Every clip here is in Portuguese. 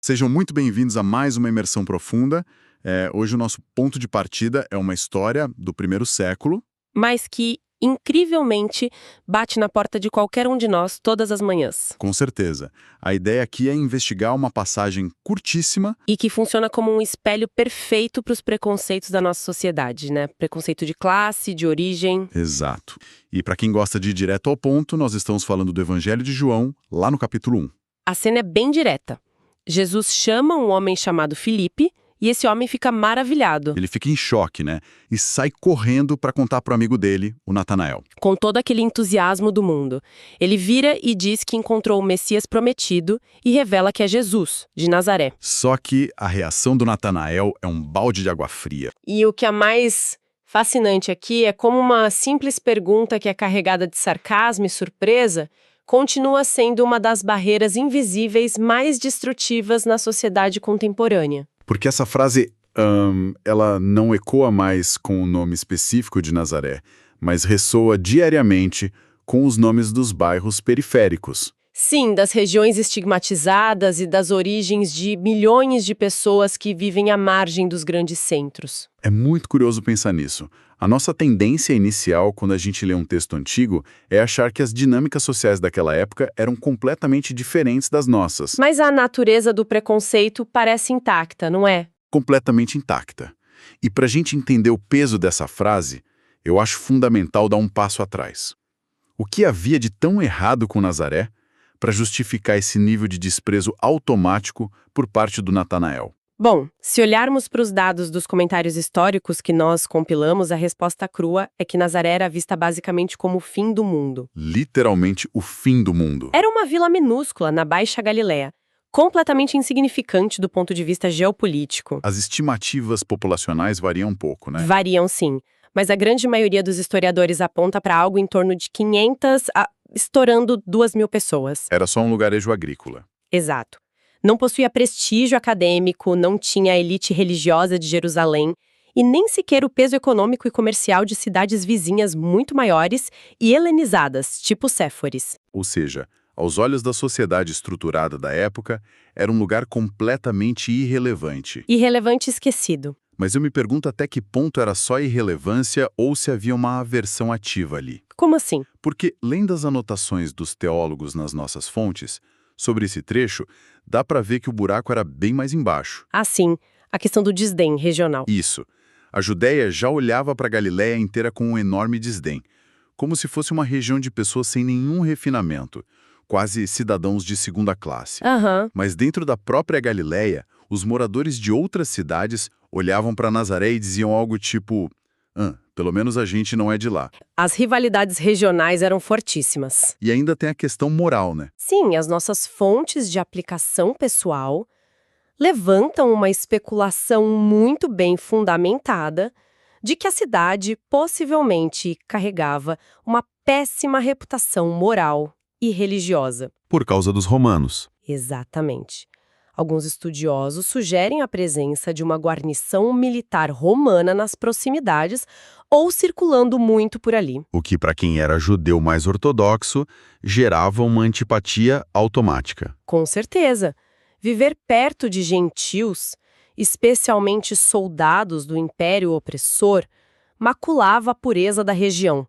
Sejam muito bem-vindos a mais uma imersão profunda. Hoje o nosso ponto de partida é uma história do primeiro século. Mas que, incrivelmente, bate na porta de qualquer um de nós todas as manhãs. Com certeza. A ideia aqui é investigar uma passagem curtíssima. E que funciona como um espelho perfeito para os preconceitos da nossa sociedade, né? Preconceito de classe, de origem. Exato. E para quem gosta de ir direto ao ponto, nós estamos falando do Evangelho de João, lá no capítulo 1. A cena é bem direta. Jesus chama um homem chamado Filipe e esse homem fica maravilhado. Ele fica em choque, né? E sai correndo para contar pro amigo dele, o Natanael. Com todo aquele entusiasmo do mundo. Ele vira e diz que encontrou o Messias prometido e revela que é Jesus, de Nazaré. Só que a reação do Natanael é um balde de água fria. E o que é mais fascinante aqui é como uma simples pergunta que é carregada de sarcasmo e surpresa continua sendo uma das barreiras invisíveis mais destrutivas na sociedade contemporânea. Porque essa frase, ela não ecoa mais com o nome específico de Nazaré, mas ressoa diariamente com os nomes dos bairros periféricos. Sim, das regiões estigmatizadas e das origens de milhões de pessoas que vivem à margem dos grandes centros. É muito curioso pensar nisso. A nossa tendência inicial, quando a gente lê um texto antigo, é achar que as dinâmicas sociais daquela época eram completamente diferentes das nossas. Mas a natureza do preconceito parece intacta, não é? Completamente intacta. E para a gente entender o peso dessa frase, eu acho fundamental dar um passo atrás. O que havia de tão errado com Nazaré para justificar esse nível de desprezo automático por parte do Natanael? Bom, se olharmos para os dados dos comentários históricos que nós compilamos, a resposta crua é que Nazaré era vista basicamente como o fim do mundo. Literalmente o fim do mundo. Era uma vila minúscula na Baixa Galileia, completamente insignificante do ponto de vista geopolítico. As estimativas populacionais variam um pouco, né? Variam sim, mas a grande maioria dos historiadores aponta para algo em torno de 500 estourando 2.000 pessoas. Era só um lugarejo agrícola. Exato. Não possuía prestígio acadêmico, não tinha a elite religiosa de Jerusalém e nem sequer o peso econômico e comercial de cidades vizinhas muito maiores e helenizadas, tipo Séforis. Ou seja, aos olhos da sociedade estruturada da época, era um lugar completamente irrelevante. Irrelevante e esquecido. Mas eu me pergunto até que ponto era só irrelevância ou se havia uma aversão ativa ali. Como assim? Porque, lendo as anotações dos teólogos nas nossas fontes, sobre esse trecho, dá para ver que o buraco era bem mais embaixo. Ah, sim, a questão do desdém regional. Isso. A Judéia já olhava para a Galiléia inteira com um enorme desdém, como se fosse uma região de pessoas sem nenhum refinamento, quase cidadãos de segunda classe. Aham. Mas dentro da própria Galiléia, os moradores de outras cidades olhavam para Nazaré e diziam algo tipo: pelo menos a gente não é de lá. As rivalidades regionais eram fortíssimas. E ainda tem a questão moral, né? Sim, as nossas fontes de aplicação pessoal levantam uma especulação muito bem fundamentada de que a cidade possivelmente carregava uma péssima reputação moral e religiosa. Por causa dos romanos. Exatamente. Alguns estudiosos sugerem a presença de uma guarnição militar romana nas proximidades ou circulando muito por ali. O que, para quem era judeu mais ortodoxo, gerava uma antipatia automática. Com certeza. Viver perto de gentios, especialmente soldados do império opressor, maculava a pureza da região.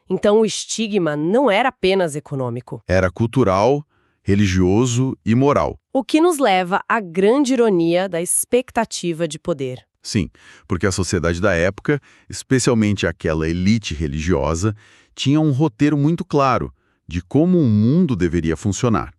Então o estigma não era apenas econômico. Era cultural, religioso e moral. O que nos leva à grande ironia da expectativa de poder. Sim, porque a sociedade da época, especialmente aquela elite religiosa, tinha um roteiro muito claro de como o mundo deveria funcionar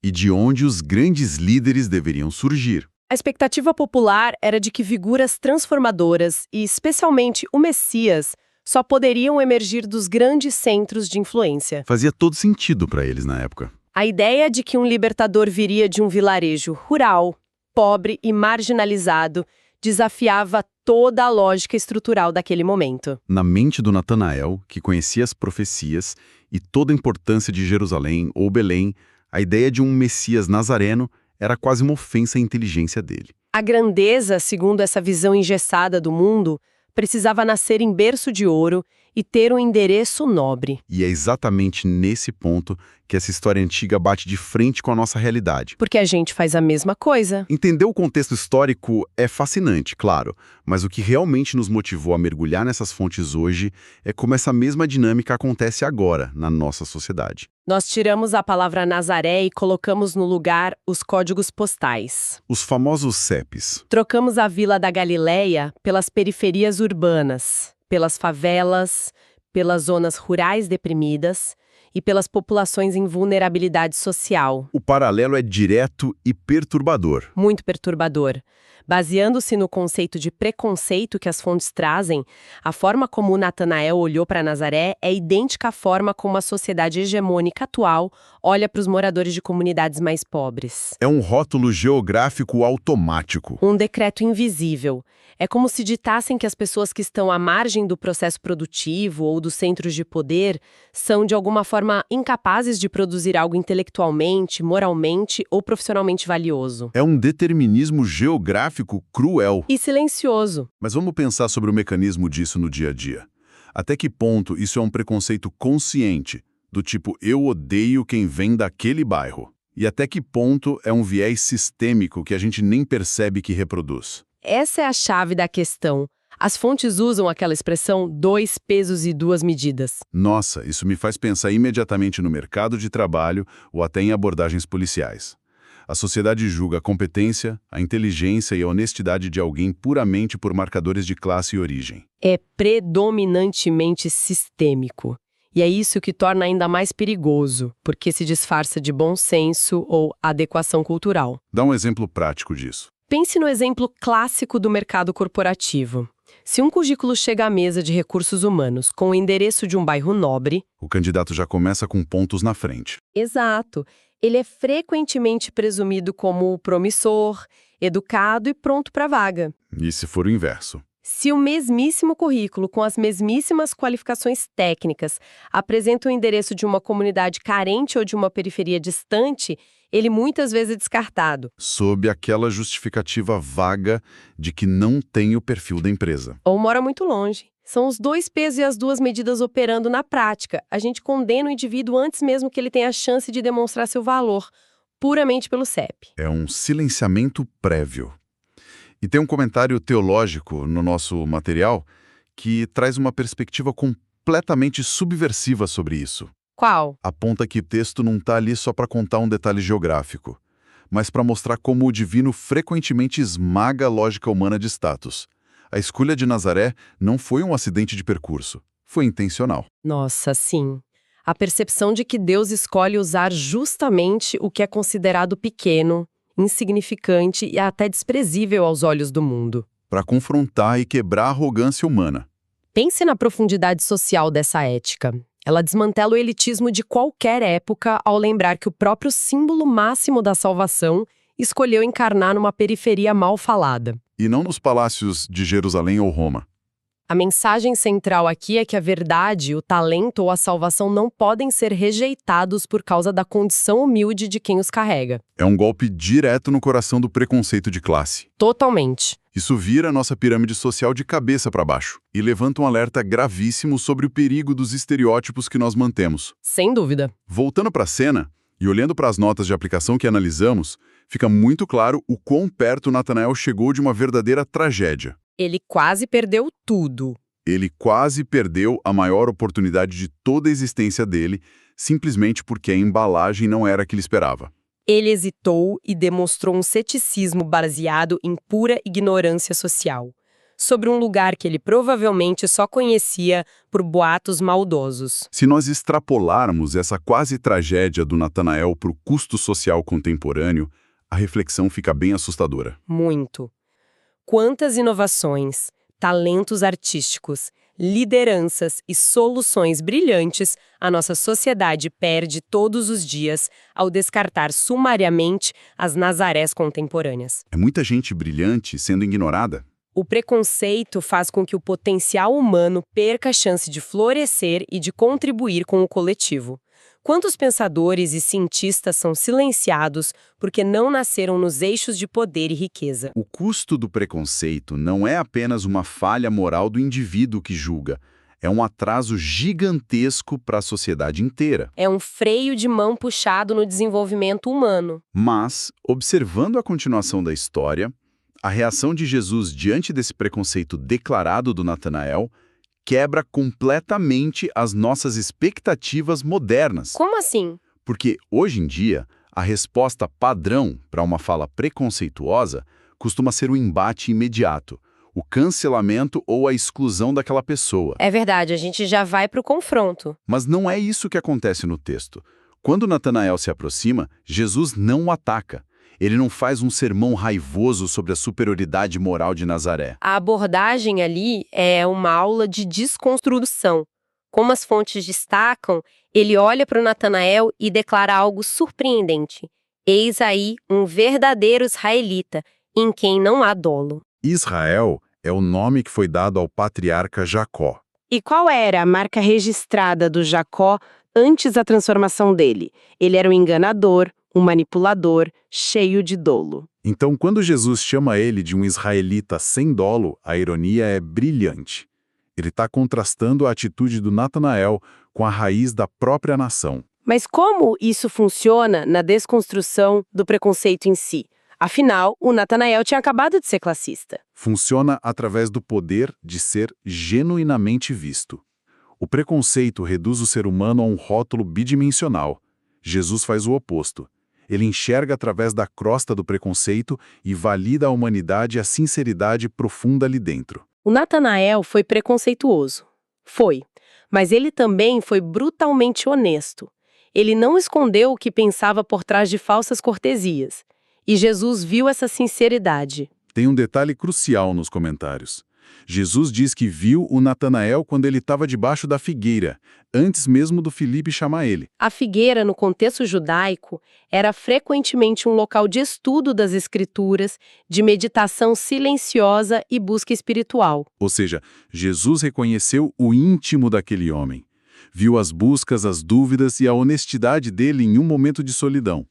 e de onde os grandes líderes deveriam surgir. A expectativa popular era de que figuras transformadoras, e especialmente o Messias, só poderiam emergir dos grandes centros de influência. Fazia todo sentido para eles na época. A ideia de que um libertador viria de um vilarejo rural, pobre e marginalizado desafiava toda a lógica estrutural daquele momento. Na mente do Natanael, que conhecia as profecias e toda a importância de Jerusalém ou Belém, a ideia de um Messias nazareno era quase uma ofensa à inteligência dele. A grandeza, segundo essa visão engessada do mundo, precisava nascer em berço de ouro e ter um endereço nobre. E é exatamente nesse ponto que essa história antiga bate de frente com a nossa realidade. Porque a gente faz a mesma coisa. Entender o contexto histórico é fascinante, claro, mas o que realmente nos motivou a mergulhar nessas fontes hoje é como essa mesma dinâmica acontece agora na nossa sociedade. Nós tiramos a palavra Nazaré e colocamos no lugar os códigos postais. Os famosos CEPs. Trocamos a Vila da Galileia pelas periferias urbanas, pelas favelas, pelas zonas rurais deprimidas e pelas populações em vulnerabilidade social. O paralelo é direto e perturbador. Muito perturbador. Baseando-se no conceito de preconceito que as fontes trazem, a forma como Natanael olhou para Nazaré é idêntica à forma como a sociedade hegemônica atual olha para os moradores de comunidades mais pobres. É um rótulo geográfico automático. Um decreto invisível. É como se ditassem que as pessoas que estão à margem do processo produtivo ou dos centros de poder são, de alguma forma, incapazes de produzir algo intelectualmente, moralmente ou profissionalmente valioso. É um determinismo geográfico cruel. E silencioso. Mas vamos pensar sobre o mecanismo disso no dia a dia. Até que ponto isso é um preconceito consciente, do tipo eu odeio quem vem daquele bairro? E até que ponto é um viés sistêmico que a gente nem percebe que reproduz? Essa é a chave da questão. As fontes usam aquela expressão 2 pesos e 2 medidas. Nossa, isso me faz pensar imediatamente no mercado de trabalho ou até em abordagens policiais. A sociedade julga a competência, a inteligência e a honestidade de alguém puramente por marcadores de classe e origem. É predominantemente sistêmico. E é isso que torna ainda mais perigoso, porque se disfarça de bom senso ou adequação cultural. Dá um exemplo prático disso. Pense no exemplo clássico do mercado corporativo. Se um currículo chega à mesa de recursos humanos com o endereço de um bairro nobre... O candidato já começa com pontos na frente. Exato. Ele é frequentemente presumido como promissor, educado e pronto para a vaga. E se for o inverso? Se o mesmíssimo currículo, com as mesmíssimas qualificações técnicas, apresenta o endereço de uma comunidade carente ou de uma periferia distante, ele muitas vezes é descartado. Sob aquela justificativa vaga de que não tem o perfil da empresa. Ou mora muito longe. São os 2 pesos e as 2 medidas operando na prática. A gente condena o indivíduo antes mesmo que ele tenha a chance de demonstrar seu valor, puramente pelo CEP. É um silenciamento prévio. E tem um comentário teológico no nosso material que traz uma perspectiva completamente subversiva sobre isso. Qual? Aponta que o texto não está ali só para contar um detalhe geográfico, mas para mostrar como o divino frequentemente esmaga a lógica humana de status. A escolha de Nazaré não foi um acidente de percurso, foi intencional. Nossa, sim. A percepção de que Deus escolhe usar justamente o que é considerado pequeno, insignificante e até desprezível aos olhos do mundo. Para confrontar e quebrar a arrogância humana. Pense na profundidade social dessa ética. Ela desmantela o elitismo de qualquer época ao lembrar que o próprio símbolo máximo da salvação escolheu encarnar numa periferia mal falada. E não nos palácios de Jerusalém ou Roma. A mensagem central aqui é que a verdade, o talento ou a salvação não podem ser rejeitados por causa da condição humilde de quem os carrega. É um golpe direto no coração do preconceito de classe. Totalmente. Isso vira a nossa pirâmide social de cabeça para baixo e levanta um alerta gravíssimo sobre o perigo dos estereótipos que nós mantemos. Sem dúvida. Voltando para a cena e olhando para as notas de aplicação que analisamos, fica muito claro o quão perto Natanael chegou de uma verdadeira tragédia. Ele quase perdeu tudo. Ele quase perdeu a maior oportunidade de toda a existência dele, simplesmente porque a embalagem não era a que ele esperava. Ele hesitou e demonstrou um ceticismo baseado em pura ignorância social, sobre um lugar que ele provavelmente só conhecia por boatos maldosos. Se nós extrapolarmos essa quase tragédia do Natanael para o custo social contemporâneo, a reflexão fica bem assustadora. Muito. Quantas inovações, talentos artísticos, lideranças e soluções brilhantes a nossa sociedade perde todos os dias ao descartar sumariamente as Nazarés contemporâneas. É muita gente brilhante sendo ignorada. O preconceito faz com que o potencial humano perca a chance de florescer e de contribuir com o coletivo. Quantos pensadores e cientistas são silenciados porque não nasceram nos eixos de poder e riqueza? O custo do preconceito não é apenas uma falha moral do indivíduo que julga, É um atraso gigantesco para a sociedade inteira. É um freio de mão puxado no desenvolvimento humano. Mas, observando a continuação da história, a reação de Jesus diante desse preconceito declarado do Natanael quebra completamente as nossas expectativas modernas. Como assim? Porque, hoje em dia, a resposta padrão para uma fala preconceituosa costuma ser o embate imediato, o cancelamento ou a exclusão daquela pessoa. É verdade, a gente já vai para o confronto. Mas não é isso que acontece no texto. Quando Natanael se aproxima, Jesus não o ataca. Ele não faz um sermão raivoso sobre a superioridade moral de Nazaré. A abordagem ali é uma aula de desconstrução. Como as fontes destacam, ele olha para o Natanael e declara algo surpreendente. Eis aí um verdadeiro israelita, em quem não há dolo. Israel é o nome que foi dado ao patriarca Jacó. E qual era a marca registrada do Jacó antes da transformação dele? Ele era um enganador, um manipulador, cheio de dolo. Então, quando Jesus chama ele de um israelita sem dolo, a ironia é brilhante. Ele está contrastando a atitude do Natanael com a raiz da própria nação. Mas como isso funciona na desconstrução do preconceito em si? Afinal, o Natanael tinha acabado de ser classista. Funciona através do poder de ser genuinamente visto. O preconceito reduz o ser humano a um rótulo bidimensional. Jesus faz o oposto. Ele enxerga através da crosta do preconceito e valida a humanidade e a sinceridade profunda ali dentro. O Natanael foi preconceituoso. Foi. Mas ele também foi brutalmente honesto. Ele não escondeu o que pensava por trás de falsas cortesias. E Jesus viu essa sinceridade. Tem um detalhe crucial nos comentários. Jesus diz que viu o Natanael quando ele estava debaixo da figueira, antes mesmo do Filipe chamar ele. A figueira, no contexto judaico, era frequentemente um local de estudo das Escrituras, de meditação silenciosa e busca espiritual. Ou seja, Jesus reconheceu o íntimo daquele homem. Viu as buscas, as dúvidas e a honestidade dele em um momento de solidão.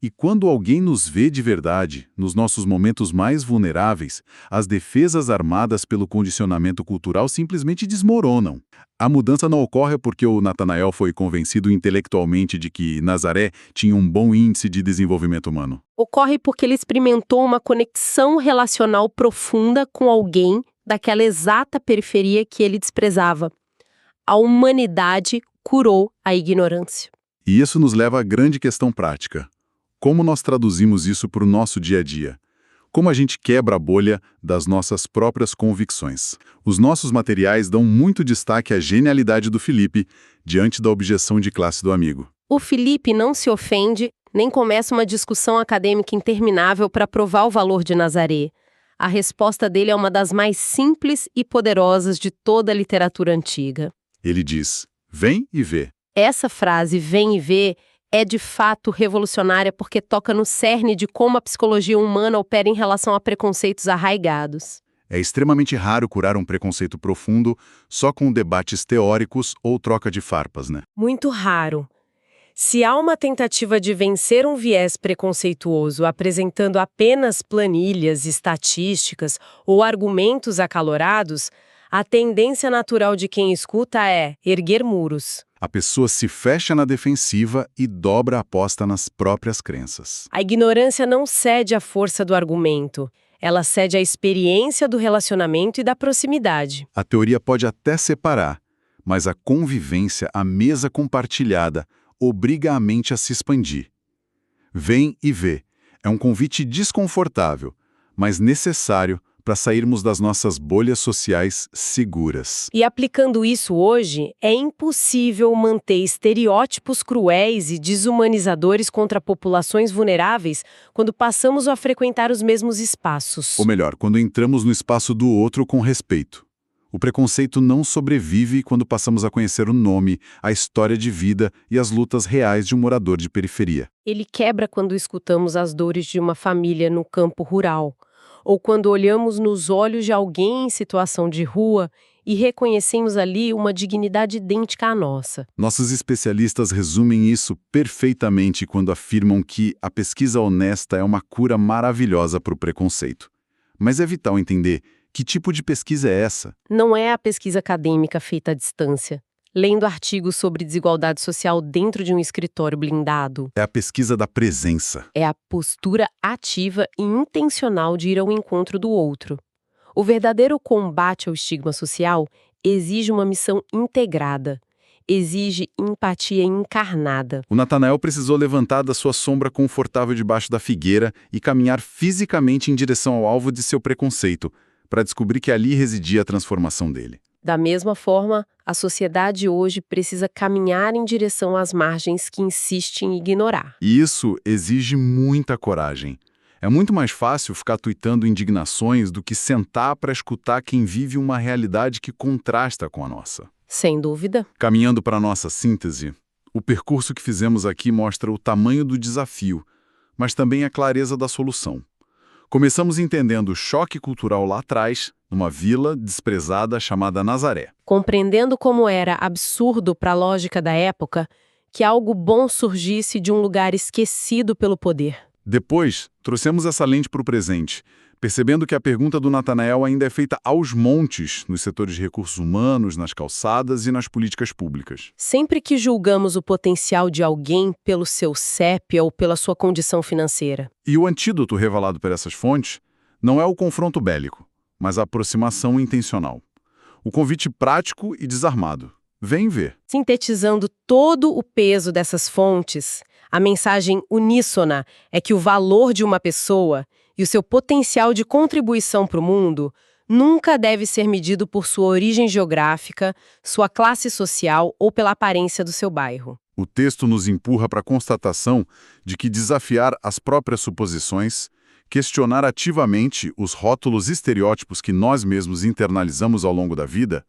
E quando alguém nos vê de verdade, nos nossos momentos mais vulneráveis, as defesas armadas pelo condicionamento cultural simplesmente desmoronam. A mudança não ocorre porque o Natanael foi convencido intelectualmente de que Nazaré tinha um bom índice de desenvolvimento humano. Ocorre porque ele experimentou uma conexão relacional profunda com alguém daquela exata periferia que ele desprezava. A humanidade curou a ignorância. E isso nos leva à grande questão prática. Como nós traduzimos isso para o nosso dia a dia? Como a gente quebra a bolha das nossas próprias convicções? Os nossos materiais dão muito destaque à genialidade do Filipe diante da objeção de classe do amigo. O Filipe não se ofende, nem começa uma discussão acadêmica interminável para provar o valor de Nazaré. A resposta dele é uma das mais simples e poderosas de toda a literatura antiga. Ele diz, vem e vê. Essa frase, vem e vê, é de fato revolucionária porque toca no cerne de como a psicologia humana opera em relação a preconceitos arraigados. É extremamente raro curar um preconceito profundo só com debates teóricos ou troca de farpas, né? Muito raro. Se há uma tentativa de vencer um viés preconceituoso apresentando apenas planilhas, estatísticas ou argumentos acalorados, a tendência natural de quem escuta é erguer muros. A pessoa se fecha na defensiva e dobra a aposta nas próprias crenças. A ignorância não cede à força do argumento. Ela cede à experiência do relacionamento e da proximidade. A teoria pode até separar, mas a convivência, a mesa compartilhada, obriga a mente a se expandir. Vem e vê. É um convite desconfortável, mas necessário para sairmos das nossas bolhas sociais seguras. E aplicando isso hoje, é impossível manter estereótipos cruéis e desumanizadores contra populações vulneráveis quando passamos a frequentar os mesmos espaços. Ou melhor, quando entramos no espaço do outro com respeito. O preconceito não sobrevive quando passamos a conhecer o nome, a história de vida e as lutas reais de um morador de periferia. Ele quebra quando escutamos as dores de uma família no campo rural, ou quando olhamos nos olhos de alguém em situação de rua e reconhecemos ali uma dignidade idêntica à nossa. Nossos especialistas resumem isso perfeitamente quando afirmam que a pesquisa honesta é uma cura maravilhosa para o preconceito. Mas é vital entender Que tipo de pesquisa é essa? Não é a pesquisa acadêmica feita à distância, lendo artigos sobre desigualdade social dentro de um escritório blindado. É a pesquisa da presença. É a postura ativa e intencional de ir ao encontro do outro. O verdadeiro combate ao estigma social exige uma missão integrada, exige empatia encarnada. O Natanael precisou levantar da sua sombra confortável debaixo da figueira e caminhar fisicamente em direção ao alvo de seu preconceito, para descobrir que ali residia a transformação dele. Da mesma forma, a sociedade hoje precisa caminhar em direção às margens que insiste em ignorar. E isso exige muita coragem. É muito mais fácil ficar tuitando indignações do que sentar para escutar quem vive uma realidade que contrasta com a nossa. Sem dúvida. Caminhando para a nossa síntese, o percurso que fizemos aqui mostra o tamanho do desafio, mas também a clareza da solução. Começamos entendendo o choque cultural lá atrás, numa vila desprezada chamada Nazaré. Compreendendo como era absurdo para a lógica da época que algo bom surgisse de um lugar esquecido pelo poder. Depois, trouxemos essa lente para o presente, percebendo que a pergunta do Natanael ainda é feita aos montes nos setores de recursos humanos, nas calçadas e nas políticas públicas. Sempre que julgamos o potencial de alguém pelo seu CEP ou pela sua condição financeira. E o antídoto revelado por essas fontes não é o confronto bélico, mas a aproximação intencional. O convite prático e desarmado. Vem ver. Sintetizando todo o peso dessas fontes, a mensagem uníssona é que o valor de uma pessoa e o seu potencial de contribuição para o mundo nunca deve ser medido por sua origem geográfica, sua classe social ou pela aparência do seu bairro. O texto nos empurra para a constatação de que desafiar as próprias suposições, questionar ativamente os rótulos e estereótipos que nós mesmos internalizamos ao longo da vida,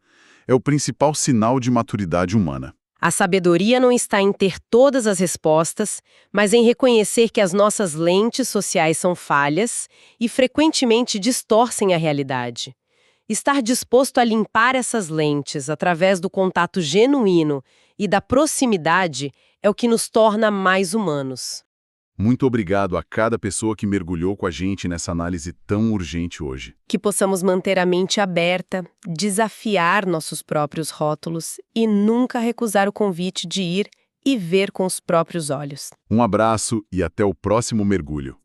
é o principal sinal de maturidade humana. A sabedoria não está em ter todas as respostas, mas em reconhecer que as nossas lentes sociais são falhas e frequentemente distorcem a realidade. Estar disposto a limpar essas lentes através do contato genuíno e da proximidade é o que nos torna mais humanos. Muito obrigado a cada pessoa que mergulhou com a gente nessa análise tão urgente hoje. Que possamos manter a mente aberta, desafiar nossos próprios rótulos e nunca recusar o convite de ir e ver com os próprios olhos. Um abraço e até o próximo mergulho.